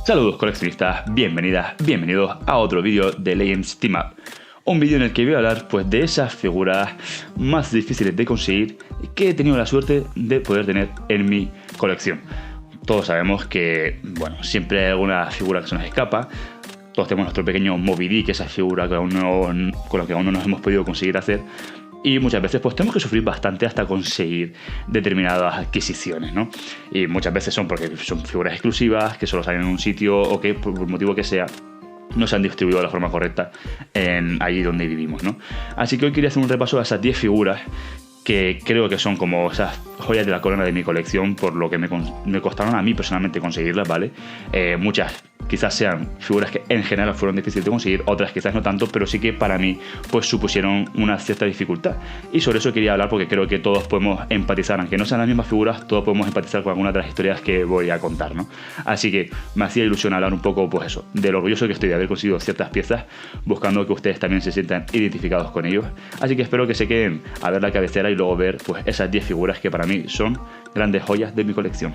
Saludos coleccionistas, bienvenidos a otro vídeo de Legends Team Up. Un vídeo en el que voy a hablar pues de esas figuras más difíciles de conseguir que he tenido la suerte de poder tener en mi colección. Todos sabemos que, bueno, siempre hay alguna figura que se nos escapa. Todos tenemos nuestro pequeño Moby Dick, esa figura con la que aún no nos hemos podido conseguir hacer. Y muchas veces pues tenemos que sufrir bastante hasta conseguir determinadas adquisiciones, ¿no? Y muchas veces son porque son figuras exclusivas, que solo salen en un sitio o que por motivo que sea no se han distribuido de la forma correcta allí donde vivimos, ¿no? Así que hoy quería hacer un repaso a esas 10 figuras que creo que son como esas joyas de la corona de mi colección, por lo que me costaron a mí personalmente conseguirlas, ¿vale? Muchas quizás sean figuras que en general fueron difíciles de conseguir, otras quizás no tanto, pero sí que para mí pues supusieron una cierta dificultad. Y sobre eso quería hablar porque creo que todos podemos empatizar, aunque no sean las mismas figuras, todos podemos empatizar con algunas de las historias que voy a contar, ¿no? Así que me hacía ilusión hablar un poco, pues eso, de lo orgulloso que estoy de haber conseguido ciertas piezas, buscando que ustedes también se sientan identificados con ellos. Así que espero que se queden a ver la cabecera y luego ver pues esas 10 figuras que para mí son grandes joyas de mi colección.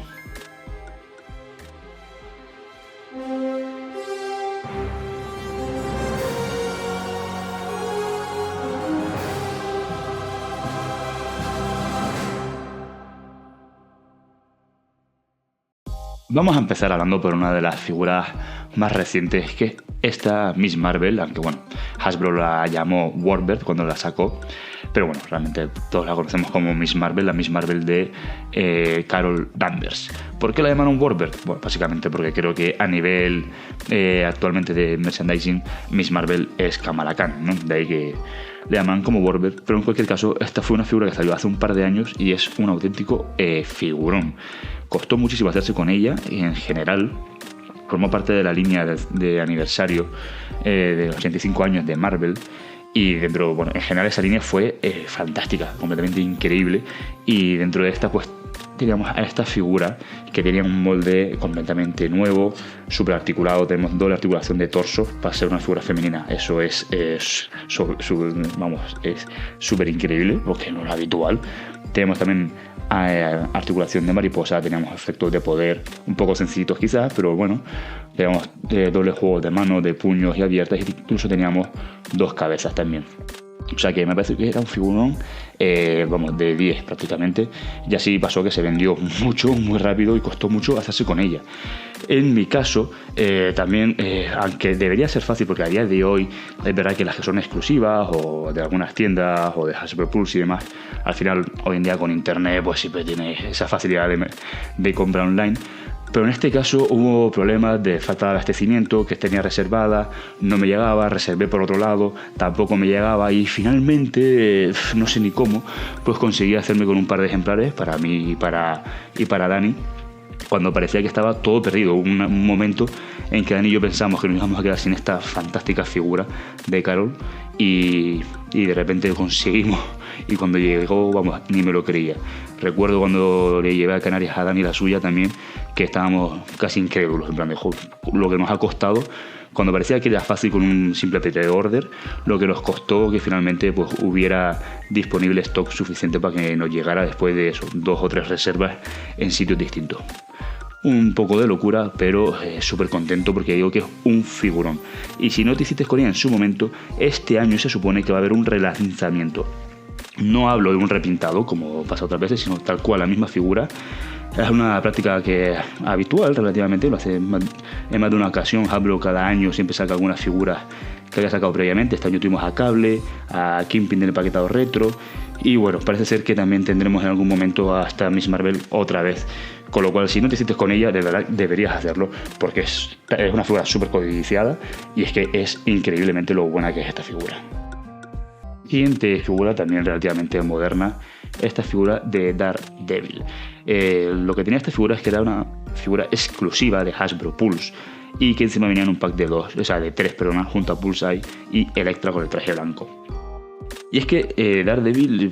Vamos a empezar hablando por una de las figuras más recientes, que esta Miss Marvel, aunque bueno, Hasbro la llamó Warbird cuando la sacó, pero bueno, realmente todos la conocemos como Miss Marvel, la Miss Marvel de Carol Danvers. ¿Por qué la llamaron Warbird? Bueno, básicamente porque creo que a nivel actualmente de merchandising, Miss Marvel es Kamala Khan, ¿no? De ahí que le llaman como Warbird, pero en cualquier caso, esta fue una figura que salió hace un par de años y es un auténtico figurón. Costó muchísimo hacerse con ella y en general formó parte de la línea de aniversario de los 85 años de Marvel. Y dentro, bueno, en general esa línea fue fantástica, completamente increíble. Y dentro de esta, pues teníamos a esta figura que tenía un molde completamente nuevo, súper articulado. Tenemos doble articulación de torso para ser una figura femenina. Eso es súper increíble, porque no es habitual. Tenemos también articulación de mariposa, teníamos efectos de poder un poco sencillitos quizás, pero bueno, teníamos doble juego de manos, de puños y abiertas, e incluso teníamos dos cabezas también. O sea que me parece que era un figurón, de 10 prácticamente. Y así pasó que se vendió mucho, muy rápido y costó mucho hacerse con ella. En mi caso, también, aunque debería ser fácil porque a día de hoy es verdad que las que son exclusivas o de algunas tiendas o de Hasbro Pulse y demás, al final hoy en día con internet pues siempre tienes esa facilidad de compra online. Pero en este caso hubo problemas de falta de abastecimiento, que tenía reservada, no me llegaba, reservé por otro lado, tampoco me llegaba y finalmente, no sé ni cómo, pues conseguí hacerme con un par de ejemplares para mí y para Dani, cuando parecía que estaba todo perdido. Un momento en que Dani y yo pensamos que nos íbamos a quedar sin esta fantástica figura de Carol y de repente conseguimos. Y cuando llegó, vamos, ni me lo creía. Recuerdo cuando le llevé a Canarias a Dani la suya también, que estábamos casi incrédulos, en plan de lo que nos ha costado, cuando parecía que era fácil con un simple pre-order, lo que nos costó que finalmente pues hubiera disponible stock suficiente para que nos llegara después de eso, 2 o 3 reservas en sitios distintos. Un poco de locura, pero súper contento porque digo que es un figurón. Y si no te hiciste con ella en su momento, este año se supone que va a haber un relanzamiento. No hablo de un repintado, como pasa otras veces, sino tal cual la misma figura. Es una práctica que es habitual relativamente, lo hace en más de una ocasión. Hasbro cada año siempre saca algunas figuras que había sacado previamente. Este año tuvimos a Cable, a Kingpin del empaquetado retro. Y bueno, parece ser que también tendremos en algún momento hasta Miss Marvel otra vez. Con lo cual, si no te sientes con ella, de verdad deberías hacerlo, porque es una figura súper codiciada y es que es increíblemente lo buena que es esta figura. Siguiente figura, también relativamente moderna, esta figura de Daredevil. Lo que tenía esta figura es que era una figura exclusiva de Hasbro Pulse y que encima venía en un pack de 3, junto a Bullseye y Elektra con el traje blanco. Y es que Daredevil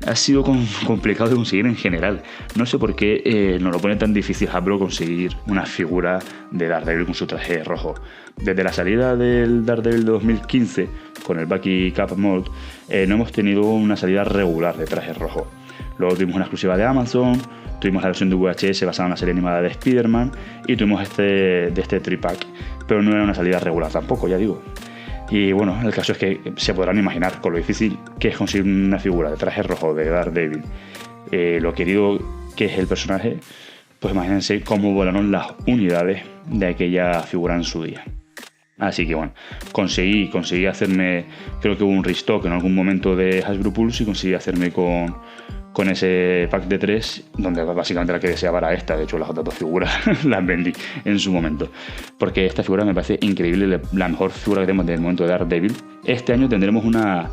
ha sido complicado de conseguir en general. No sé por qué nos lo pone tan difícil Hasbro conseguir una figura de Daredevil con su traje rojo. Desde la salida del Daredevil de 2015, con el Bucky Cap Mold, no hemos tenido una salida regular de traje rojo. Luego tuvimos una exclusiva de Amazon, tuvimos la versión de VHS basada en la serie animada de Spider-Man y tuvimos este 3-pack, pero no era una salida regular tampoco, ya digo. Y bueno, el caso es que se podrán imaginar con lo difícil que es conseguir una figura de traje rojo de Daredevil, lo querido que es el personaje, pues imagínense cómo volaron las unidades de aquella figura en su día. Así que bueno, conseguí hacerme, creo que hubo un restock en algún momento de Hasbro Pulse y conseguí hacerme con ese pack de 3, donde básicamente la que deseaba era esta. De hecho, las otras dos figuras las vendí en su momento, porque esta figura me parece increíble, la mejor figura que tenemos desde el momento de Daredevil. Este año tendremos una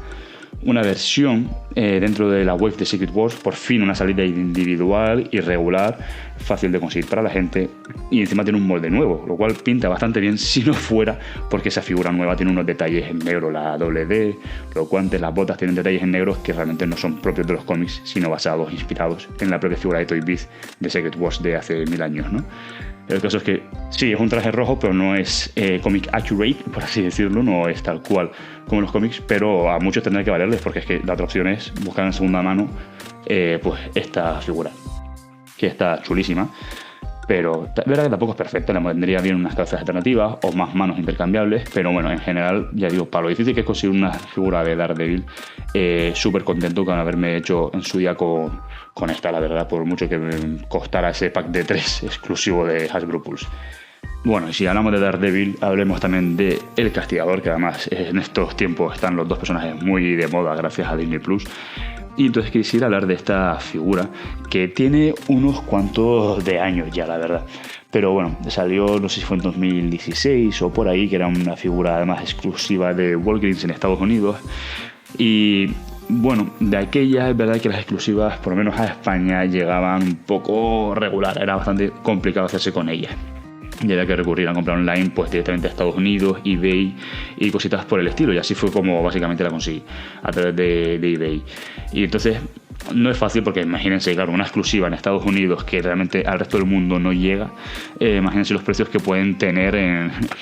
versión dentro de la wave de Secret Wars, por fin una salida individual y regular, fácil de conseguir para la gente, y encima tiene un molde nuevo, lo cual pinta bastante bien si no fuera porque esa figura nueva tiene unos detalles en negro, la doble D, los guantes, las botas tienen detalles en negro que realmente no son propios de los cómics, sino basados, inspirados en la propia figura de Toy Biz de Secret Wars de hace 1000 años, ¿no? El caso es que sí, es un traje rojo, pero no es comic accurate, por así decirlo, no es tal cual como los cómics, pero a muchos tendrá que valerles, porque es que la otra opción es buscar en segunda mano pues esta figura, que está chulísima, pero es verdad que tampoco es perfecta, le vendría bien unas cabezas alternativas o más manos intercambiables, pero bueno, en general, ya digo, para lo difícil que es conseguir una figura de Daredevil, súper contento con haberme hecho en su día con esta, la verdad, por mucho que me costara ese pack de 3 exclusivo de Hasbro Pulse. Bueno, y si hablamos de Daredevil, hablemos también de El Castigador, que además en estos tiempos están los dos personajes muy de moda gracias a Disney Plus. Y entonces quisiera hablar de esta figura que tiene unos cuantos de años ya, la verdad. Pero bueno, salió, no sé si fue en 2016 o por ahí, que era una figura además exclusiva de Walgreens en Estados Unidos. Y bueno, de aquella es verdad que las exclusivas, por lo menos a España, llegaban un poco regular. Era bastante complicado hacerse con ellas. Y había que recurrir a comprar online pues directamente a Estados Unidos, eBay y cositas por el estilo, y así fue como básicamente la conseguí, a través de eBay. Y entonces no es fácil porque imagínense, claro, una exclusiva en Estados Unidos que realmente al resto del mundo no llega, imagínense los precios que pueden tener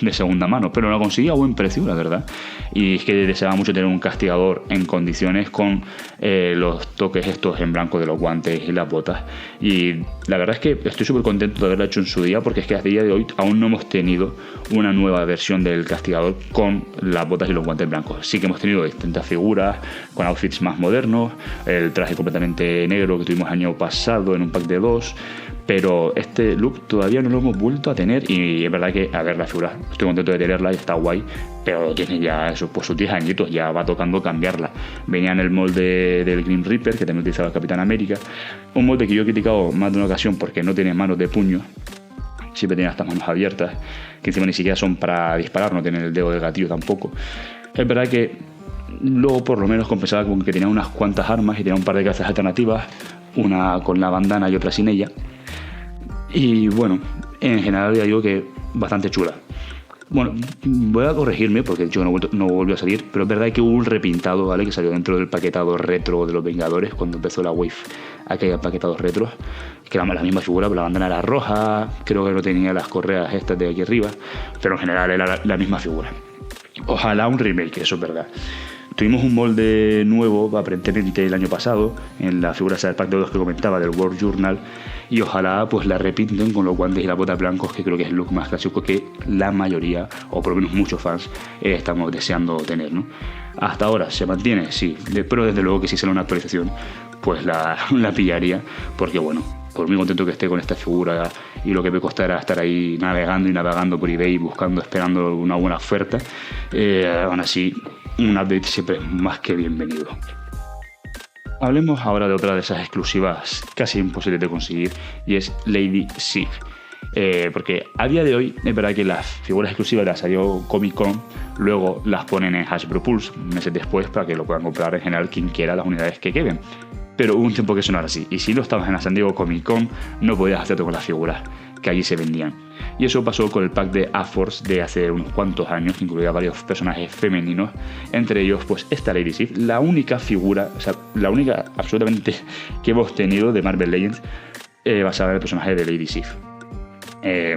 de segunda mano, pero la conseguí a buen precio, la verdad. Y es que deseaba mucho tener un castigador en condiciones con los toques estos en blanco de los guantes y las botas, y la verdad es que estoy súper contento de haberla hecho en su día, porque es que a día de hoy aún no hemos tenido una nueva versión del castigador con las botas y los guantes blancos. Sí que hemos tenido distintas figuras con outfits más modernos, el traje completamente negro que tuvimos el año pasado en un pack de 2, pero este look todavía no lo hemos vuelto a tener, y es verdad que, a ver, la figura, estoy contento de tenerla y está guay, pero tiene ya eso, pues sus 10 añitos, ya va tocando cambiarla. Venía en el molde del Grim Reaper, que también utilizaba el Capitán América, un molde que yo he criticado más de una ocasión porque no tiene manos de puño, siempre tiene estas manos abiertas, que encima ni siquiera son para disparar, no tienen el dedo del gatillo tampoco. Es verdad que luego por lo menos compensaba con que tenía unas cuantas armas y tenía un par de cabezas alternativas, una con la bandana y otra sin ella. Y bueno, en general ya digo que bastante chula. Bueno, voy a corregirme porque el chico no volvió a salir, pero es verdad que hubo un repintado, ¿vale? Que salió dentro del paquetado retro de los Vengadores cuando empezó la wave, aquellos paquetados retros, que era la misma figura, pero la bandana era roja, creo que no tenía las correas estas de aquí arriba, pero en general era la misma figura. Ojalá un remake, eso es verdad. Tuvimos un molde nuevo aparentemente el año pasado en la figura del pack de 2 que comentaba del World Journal, y ojalá pues la repinten con los guantes y las botas blancos, que creo que es el look más clásico que la mayoría, o por lo menos muchos fans, estamos deseando tener, ¿no? Hasta ahora se mantiene, sí, pero desde luego que si sale una actualización pues la pillaría, porque bueno, por muy contento que esté con esta figura y lo que me costará estar ahí navegando por eBay buscando, esperando una buena oferta, aún así un update siempre es más que bienvenido. Hablemos ahora de otra de esas exclusivas casi imposibles de conseguir, y es Lady Sif. Porque a día de hoy es verdad que las figuras exclusivas las salió Comic Con, luego las ponen en Hasbro Pulse meses después para que lo puedan comprar en general quien quiera las unidades que queden. Pero hubo un tiempo que eso no era así, y si no estabas en la San Diego Comic Con no podías hacerte con las figuras que allí se vendían. Y eso pasó con el pack de A-Force de hace unos cuantos años, que incluía varios personajes femeninos, entre ellos pues esta Lady Sif, la única figura, o sea, la única absolutamente que hemos tenido de Marvel Legends basada en el personaje de Lady Sif.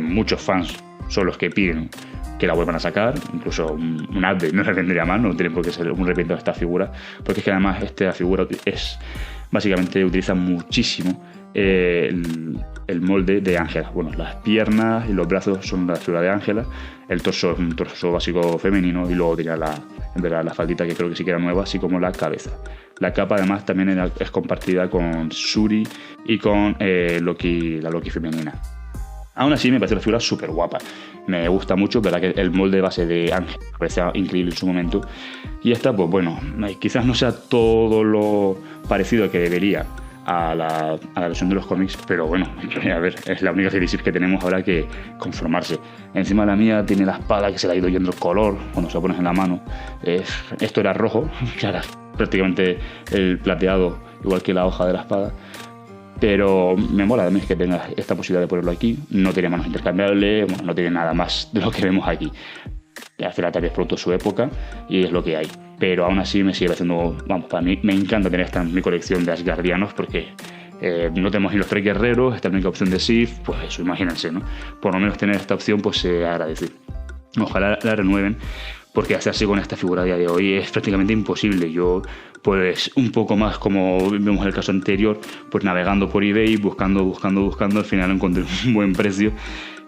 Muchos fans son los que piden que la vuelvan a sacar, incluso un update no le vendría mal, no tiene por qué ser un reprint de esta figura, porque es que además esta figura es básicamente utiliza muchísimo el molde de Ángela. Bueno, las piernas y los brazos son la figura de Ángela, el torso es un torso básico femenino y luego tenía la faldita, que creo que sí que era nueva, así como la cabeza. La capa además también es compartida con Shuri y con la Loki femenina. Aún así me parece una figura súper guapa, me gusta mucho, verdad que el molde base de Ángel me parecía increíble en su momento, y esta pues bueno, quizás no sea todo lo parecido que debería a la versión de los cómics, pero bueno, a ver, es la única serie que tenemos ahora que conformarse. Encima la mía tiene la espada que se le ha ido yendo el color cuando se la pones en la mano. Esto era rojo, que ahora prácticamente el plateado, igual que la hoja de la espada. Pero me mola también que tenga esta posibilidad de ponerlo aquí. No tiene manos intercambiables, bueno, no tiene nada más de lo que vemos aquí. Al final tal vez producto de su época y es lo que hay. Pero aún así me sigue haciendo, vamos, para mí me encanta tener esta en mi colección de Asgardianos, porque no tenemos ni los 3 guerreros, esta es la única opción de Sif, pues eso, imagínense, ¿no? Por lo menos tener esta opción pues se agradece. Ojalá la renueven, porque hacerse con esta figura a día de hoy es prácticamente imposible. Yo, pues un poco más como vemos en el caso anterior, pues navegando por eBay, buscando, al final encontré un buen precio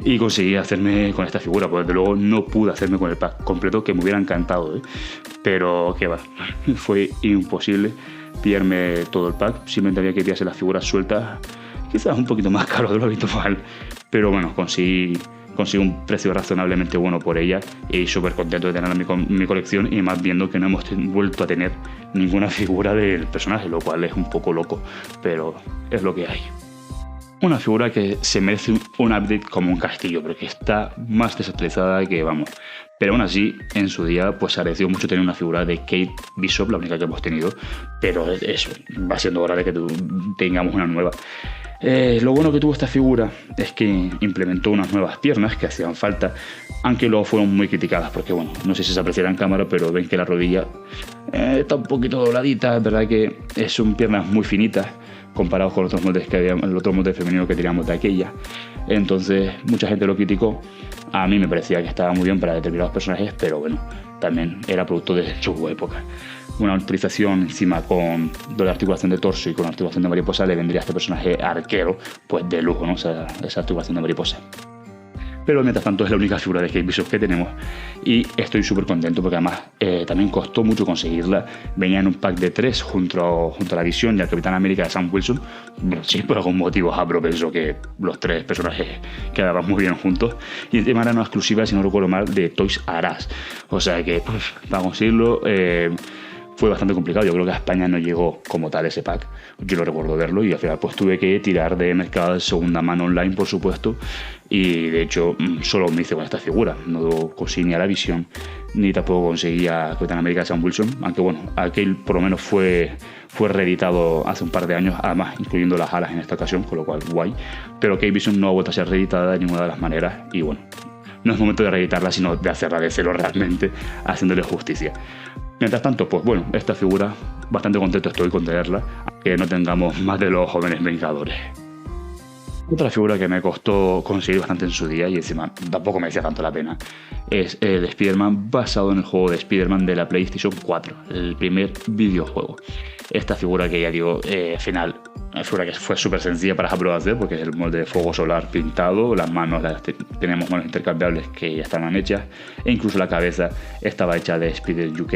y conseguí hacerme con esta figura. Pues desde luego no pude hacerme con el pack completo, que me hubiera encantado, pero que va, fue imposible pillarme todo el pack. Simplemente había que pillarse las figuras sueltas, quizás un poquito más caro de lo habitual, pero bueno, consigo un precio razonablemente bueno por ella y súper contento de tenerla en mi colección, y más viendo que no hemos vuelto a tener ninguna figura del personaje, lo cual es un poco loco, pero es lo que hay. Una figura que se merece un update como un castillo, pero que está más desactualizada que vamos. Pero aún así, en su día, pues agradeció mucho tener una figura de Kate Bishop, la única que hemos tenido, pero eso, va siendo hora de que tengamos una nueva. Lo bueno que tuvo esta figura es que implementó unas nuevas piernas que hacían falta, aunque luego fueron muy criticadas, porque bueno, no sé si se apreciará en cámara, pero ven que la rodilla está un poquito dobladita. Es verdad que son piernas muy finitas comparados con otros moldes que había, el otro molde femenino que teníamos de aquella. Entonces mucha gente lo criticó. A mí me parecía que estaba muy bien para determinados personajes, pero bueno, también era producto de su época. Una utilización encima con doble articulación de torso y con articulación de mariposa le vendría a este personaje arquero pues de lujo, ¿no? O sea, esa articulación de mariposa. Pero mientras tanto es la única figura de Kate Bishop que tenemos y estoy súper contento porque además también costó mucho conseguirla. Venía en un pack de 3 junto a la Visión y al Capitán América de Sam Wilson. Sí, por algún motivo Hasbro pensó que los 3 personajes quedaban muy bien juntos, y encima era una exclusiva, si no recuerdo mal, de Toys R Us. O sea que para conseguirlo fue bastante complicado. Yo creo que a España no llegó como tal ese pack. Yo lo recuerdo verlo y al final pues tuve que tirar de mercado de segunda mano online, por supuesto, y de hecho solo me hice con esta figura. No conseguí ni a la Visión ni tampoco conseguí a Capitán América de Sam Wilson, aunque bueno, aquel por lo menos fue reeditado hace un par de años, además incluyendo las alas en esta ocasión, con lo cual guay. Pero Kate Vision no ha vuelto a ser reeditada de ninguna de las maneras y bueno, no es momento de reeditarla, sino de hacerla de cero realmente, haciéndole justicia. Mientras tanto, pues bueno, esta figura, bastante contento estoy con tenerla, aunque no tengamos más de los jóvenes Vengadores. Otra figura que me costó conseguir bastante en su día y encima tampoco me hacía tanto la pena es el Spider-Man basado en el juego de Spider-Man de la PlayStation 4, el primer videojuego. Esta figura que ya digo, al final, una figura que fue súper sencilla para hacer porque es el molde de fuego solar pintado, las manos, tenemos manos intercambiables que ya estaban hechas, e incluso la cabeza estaba hecha de Spider UK,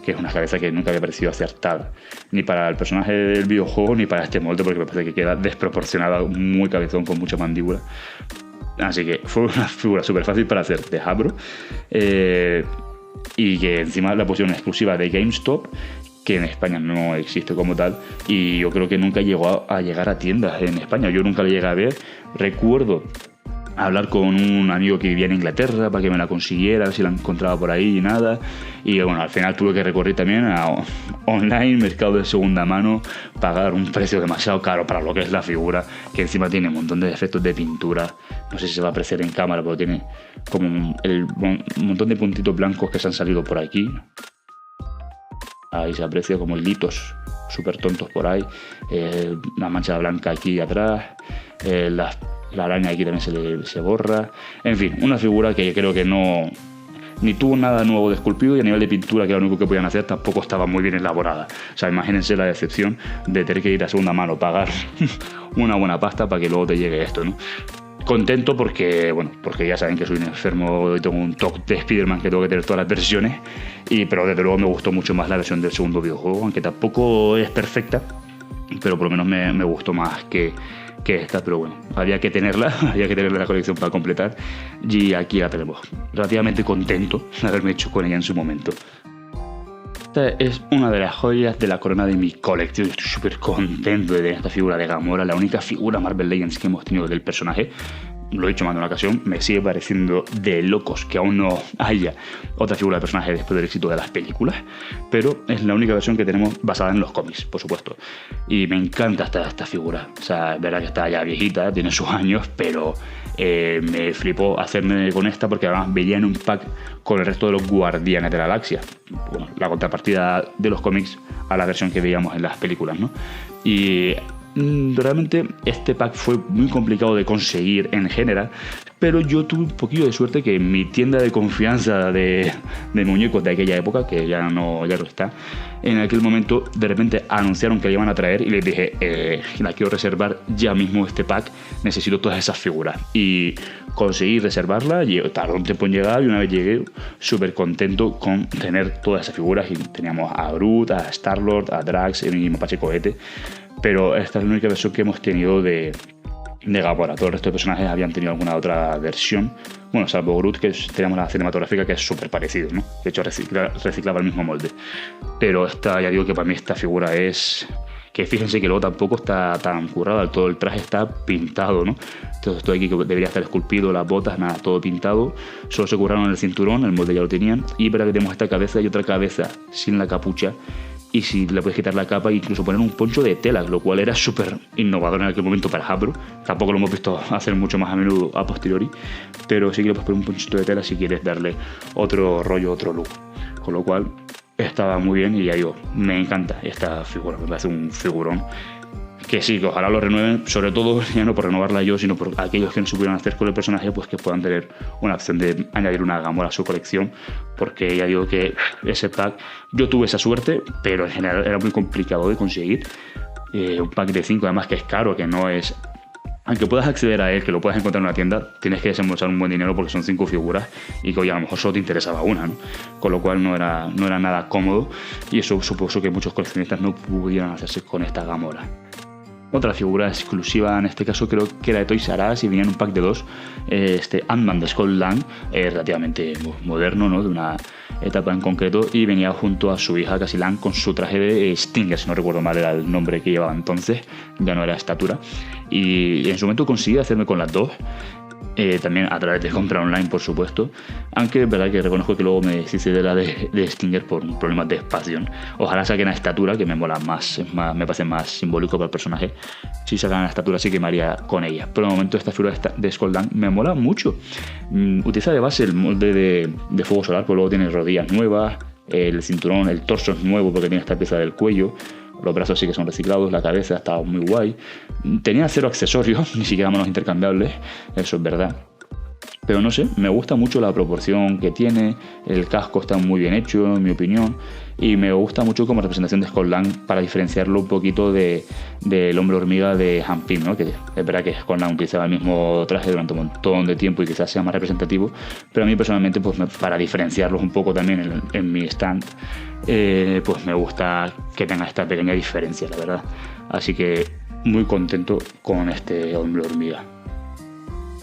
que es una cabeza que nunca había parecido acertada ni para el personaje del videojuego ni para este molde, porque me parece que queda desproporcionada, muy cabezón, con mucha mandíbula. Así que fue una figura súper fácil para hacer de Hasbro, y que encima la pusieron exclusiva de GameStop, que en España no existe como tal, y yo creo que nunca llegó a llegar a tiendas en España. Yo nunca la llegué a ver. Recuerdo hablar con un amigo que vivía en Inglaterra para que me la consiguiera, si la encontraba por ahí y nada. Y bueno, al final tuve que recurrir también a online, mercado de segunda mano, pagar un precio demasiado caro para lo que es la figura, que encima tiene un montón de efectos de pintura. No sé si se va a apreciar en cámara, pero tiene como un montón de puntitos blancos que se han salido por aquí. Ahí se aprecia como hilitos súper tontos por ahí, una mancha blanca aquí atrás, la araña aquí también se borra. En fin, una figura que creo que no ni tuvo nada nuevo de esculpido, y a nivel de pintura, que era lo único que podían hacer, tampoco estaba muy bien elaborada. O sea, imagínense la decepción de tener que ir a segunda mano, pagar una buena pasta para que luego te llegue esto, ¿no? Contento porque, bueno, porque ya saben que soy un enfermo y tengo un toque de Spider-Man que tengo que tener todas las versiones, pero desde luego me gustó mucho más la versión del segundo videojuego, aunque tampoco es perfecta, pero por lo menos me gustó más que esta, pero bueno, había que tenerla en la colección para completar, y aquí la tenemos. Relativamente contento de haberme hecho con ella en su momento. Esta es una de las joyas de la corona de mi colección. Estoy súper contento de tener esta figura de Gamora, la única figura Marvel Legends que hemos tenido del personaje. Lo he dicho más de una ocasión, me sigue pareciendo de locos que aún no haya otra figura de personaje después del éxito de las películas, pero es la única versión que tenemos basada en los cómics, por supuesto. Y me encanta esta figura. O sea, es verdad que está ya viejita, tiene sus años, pero me flipó hacerme con esta porque además veía en un pack con el resto de los Guardianes de la Galaxia. Bueno, la contrapartida de los cómics a la versión que veíamos en las películas, ¿no? Y realmente este pack fue muy complicado de conseguir en general, pero yo tuve un poquillo de suerte que en mi tienda de confianza de muñecos de aquella época, que ya no está, en aquel momento de repente anunciaron que la iban a traer y les dije, la quiero reservar ya mismo este pack, necesito todas esas figuras, y conseguí reservarla, y tardó un tiempo en llegar, y una vez llegué súper contento con tener todas esas figuras, y teníamos a Groot, a Star-Lord, a Drax, y Mapache Cohete. Pero esta es la única versión que hemos tenido de Gamora. Todo el resto de personajes habían tenido alguna otra versión. Bueno, salvo Groot, que tenemos la cinematográfica, que es súper parecido, ¿no? De hecho, reciclaba el mismo molde. Pero ya digo que para mí esta figura es... Que fíjense que luego tampoco está tan currada, todo el traje está pintado, ¿no? Entonces esto aquí que debería estar esculpido, las botas, nada, todo pintado. Solo se curraron el cinturón, el molde ya lo tenían. Y para que tenemos esta cabeza y otra cabeza sin la capucha. Y si le puedes quitar la capa e incluso poner un poncho de tela, lo cual era súper innovador en aquel momento para Hasbro. Tampoco lo hemos visto hacer mucho más a menudo a posteriori, pero sí que le puedes poner un ponchito de tela si quieres darle otro rollo, otro look. Con lo cual estaba muy bien, y ya digo, me encanta esta figura, me parece un figurón. Que sí, que ojalá lo renueven, sobre todo ya no por renovarla yo, sino por aquellos que no supieron hacer con el personaje, pues que puedan tener una opción de añadir una Gamora a su colección, porque ya digo que ese pack, yo tuve esa suerte, pero en general era muy complicado de conseguir. Un pack de 5 además, que es caro, que no es... Aunque puedas acceder a él, que lo puedas encontrar en una tienda, tienes que desembolsar un buen dinero porque son 5 figuras, y que oye, a lo mejor solo te interesaba una, ¿no? Con lo cual no era nada cómodo, y eso supuso que muchos coleccionistas no pudieran hacerse con esta Gamora. Otra figura exclusiva, en este caso creo que era de Toys R Us, y venía en un pack de 2, Ant-Man de Scott Lang, relativamente moderno, ¿no? De una etapa en concreto, y venía junto a su hija Cassie Lang con su traje de Stinger, si no recuerdo mal era el nombre que llevaba entonces, ya no era estatura, y en su momento conseguí hacerme con las dos. También a través de compra online, por supuesto, aunque es verdad que reconozco que luego me deshice de la de Stinger por problemas de espacio. Ojalá saquen a estatura, que me mola más, me parece más simbólico para el personaje. Si sacan a estatura sí que me haría con ella, pero de momento esta figura de Scott Lang me mola mucho. Utiliza de base el molde de fuego solar, pero luego tiene rodillas nuevas, el cinturón, el torso es nuevo porque tiene esta pieza del cuello. Los brazos sí que son reciclados, la cabeza estaba muy guay. Tenía 0 accesorios, ni siquiera manos intercambiables, eso es verdad. Pero no sé, me gusta mucho la proporción que tiene, el casco está muy bien hecho, en mi opinión, y me gusta mucho como representación de Scott Lang para diferenciarlo un poquito del hombre hormiga de Hank Pym, ¿no? Que es verdad que Scott Lang utilizaba el mismo traje durante un montón de tiempo y quizás sea más representativo, pero a mí personalmente, pues para diferenciarlos un poco también en mi stand, pues me gusta que tenga esta pequeña diferencia, la verdad. Así que muy contento con este hombre hormiga.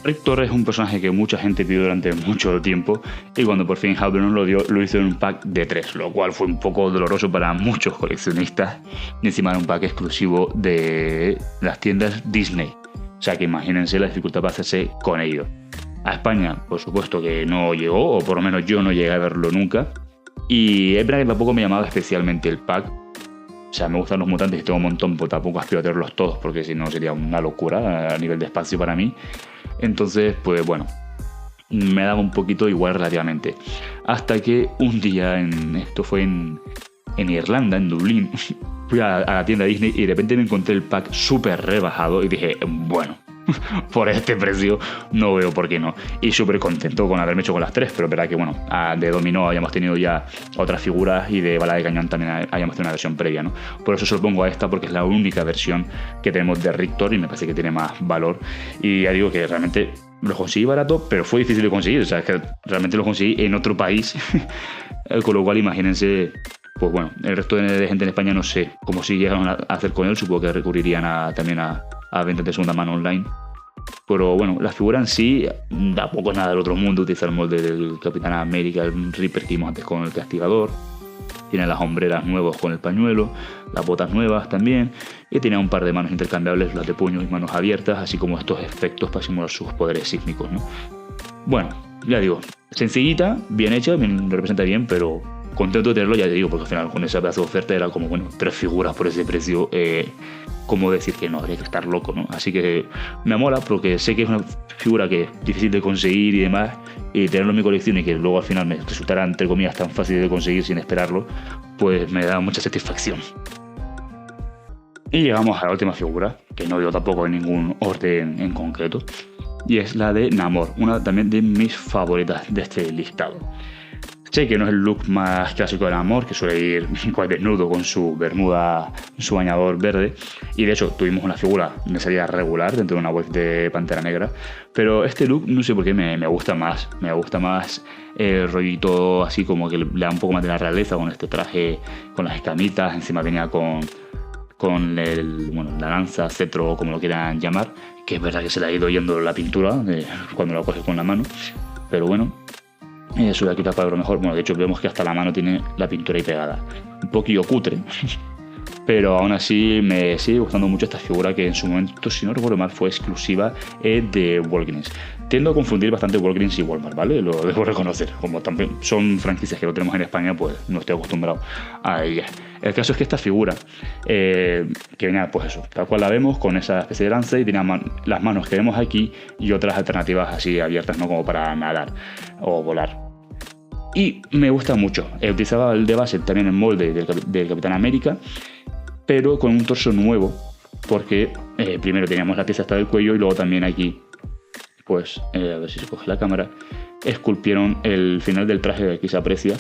Rick Torres es un personaje que mucha gente pidió durante mucho tiempo, y cuando por fin Hasbro nos lo dio, lo hizo en un pack de 3, lo cual fue un poco doloroso para muchos coleccionistas, y encima era un pack exclusivo de las tiendas Disney. O sea que imagínense la dificultad para hacerse con ello. A España, por supuesto que no llegó, o por lo menos yo no llegué a verlo nunca, y es verdad que tampoco me llamaba especialmente el pack. O sea, me gustan los mutantes y tengo un montón, pero tampoco aspiro a tenerlos todos, porque si no sería una locura a nivel de espacio para mí. Entonces, pues bueno, me daba un poquito igual relativamente. Hasta que un día, esto fue en Irlanda, en Dublín, fui a la tienda Disney y de repente me encontré el pack súper rebajado y dije, bueno, por este precio no veo por qué no. Y súper contento con haberme hecho con las 3, pero es verdad que bueno, de dominó habíamos tenido ya otras figuras y de bala de cañón también habíamos tenido una versión previa, ¿no? Por eso solo pongo a esta porque es la única versión que tenemos de Rictor y me parece que tiene más valor. Y ya digo que realmente lo conseguí barato, pero fue difícil de conseguir, o sea, es que realmente lo conseguí en otro país, con lo cual imagínense. Pues bueno, el resto de gente en España no sé cómo si llegaron a hacer con él, supongo que recurrirían también a ventas de segunda mano online. Pero bueno, la figura en sí tampoco es nada del otro mundo, utiliza el molde del Capitán América, el Reaper que vimos antes con el Castigador. Tiene las hombreras nuevas con el pañuelo, las botas nuevas también, y tiene un par de manos intercambiables, las de puños y manos abiertas, así como estos efectos para simular sus poderes sísmicos, ¿no? Bueno, ya digo, sencillita, bien hecha, bien, lo representa bien, pero contento de tenerlo, ya te digo, porque al final con esa pedazo de oferta era como, bueno, 3 figuras por ese precio, ¿cómo decir que no? Habría que estar loco, ¿no? Así que me mola porque sé que es una figura que es difícil de conseguir y demás, y tenerlo en mi colección y que luego al final me resultara, entre comillas, tan fácil de conseguir sin esperarlo, pues me da mucha satisfacción. Y llegamos a la última figura, que no veo tampoco en ningún orden en concreto, y es la de Namor, una también de mis favoritas de este listado. Sé que no es el look más clásico de Namor, que suele ir desnudo con su bermuda, su bañador verde, y de hecho tuvimos una figura de salida regular dentro de una web de Pantera Negra, pero este look no sé por qué me gusta más, el rollito así como que le da un poco más de la realeza con este traje, con las escamitas, encima venía con la lanza, cetro, como lo quieran llamar, que es verdad que se le ha ido yendo la pintura cuando la coges con la mano, pero bueno, eso le quita para lo mejor. Bueno, de hecho vemos que hasta la mano tiene la pintura ahí pegada, un poquillo cutre, pero aún así me sigue gustando mucho esta figura que en su momento, si no recuerdo mal, fue exclusiva de Walgreens. Tiendo a confundir bastante Walgreens y Walmart, ¿vale? Lo debo reconocer. Como también son franquicias que lo tenemos en España, pues no estoy acostumbrado a ellas. El caso es que esta figura, que venía, pues eso, tal cual la vemos, con esa especie de lanza y tenía las manos que vemos aquí y otras alternativas así abiertas, ¿no? Como para nadar o volar. Y me gusta mucho. Utilizaba el de base también el molde del Capitán América, pero con un torso nuevo, porque primero teníamos la pieza hasta del cuello y luego también aquí, pues, a ver si se coge la cámara, esculpieron el final del traje que aquí se aprecia,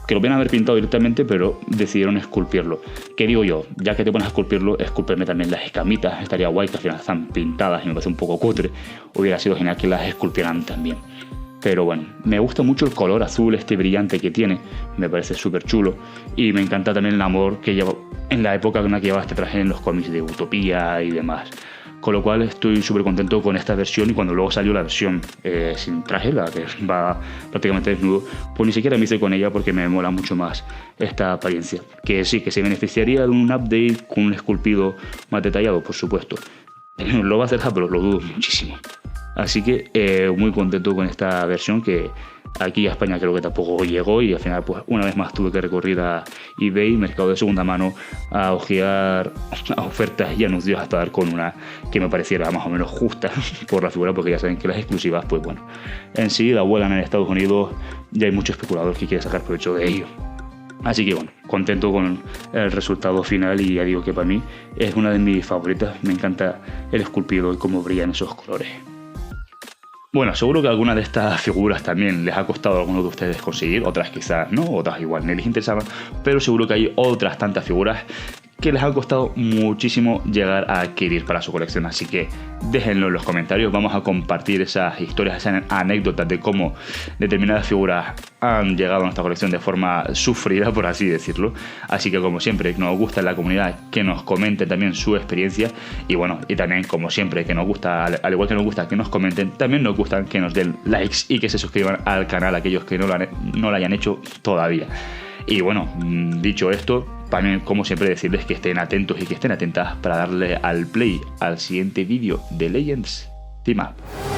que lo podían haber pintado directamente, pero decidieron esculpirlo. ¿Qué digo yo? Ya que te pones a esculpirlo, esculpirme también las escamitas, estaría guay, que al final están pintadas y me parece un poco cutre. Hubiera sido genial que las esculpieran también. Pero bueno, me gusta mucho el color azul este brillante que tiene, me parece súper chulo, y me encanta también el amor que lleva en la época en la que llevaba este traje en los cómics de Utopía y demás. Con lo cual estoy súper contento con esta versión, y cuando luego salió la versión sin traje, la que va prácticamente desnudo, pues ni siquiera me hice con ella porque me mola mucho más esta apariencia. Que sí, que se beneficiaría de un update con un esculpido más detallado, por supuesto. Lo va a hacer, pero lo dudo muchísimo. Así que muy contento con esta versión, que aquí a España creo que tampoco llegó, y al final pues una vez más tuve que recurrir a eBay, mercado de segunda mano, a ojear a ofertas y anuncios hasta dar con una que me pareciera más o menos justa por la figura, porque ya saben que las exclusivas, pues bueno, en sí la vuelan en Estados Unidos y hay mucho especulador que quiere sacar provecho de ello. Así que bueno, contento con el resultado final, y ya digo que para mí es una de mis favoritas. Me encanta el esculpido y cómo brillan esos colores. Bueno, seguro que alguna de estas figuras también les ha costado a algunos de ustedes conseguir, otras quizás no, otras igual ni les interesaban, pero seguro que hay otras tantas figuras que les ha costado muchísimo llegar a adquirir para su colección. Así que déjenlo en los comentarios, vamos a compartir esas historias, esas anécdotas de cómo determinadas figuras han llegado a nuestra colección de forma sufrida, por así decirlo. Así que como siempre, nos gusta en la comunidad que nos comente también su experiencia, y bueno, y también como siempre que nos gusta, al igual que nos gusta que nos comenten, también nos gusta que nos den likes y que se suscriban al canal aquellos que no lo hayan hecho todavía. Y bueno, dicho esto, también como siempre decirles que estén atentos y que estén atentas para darle al play al siguiente vídeo de Legends Team Up.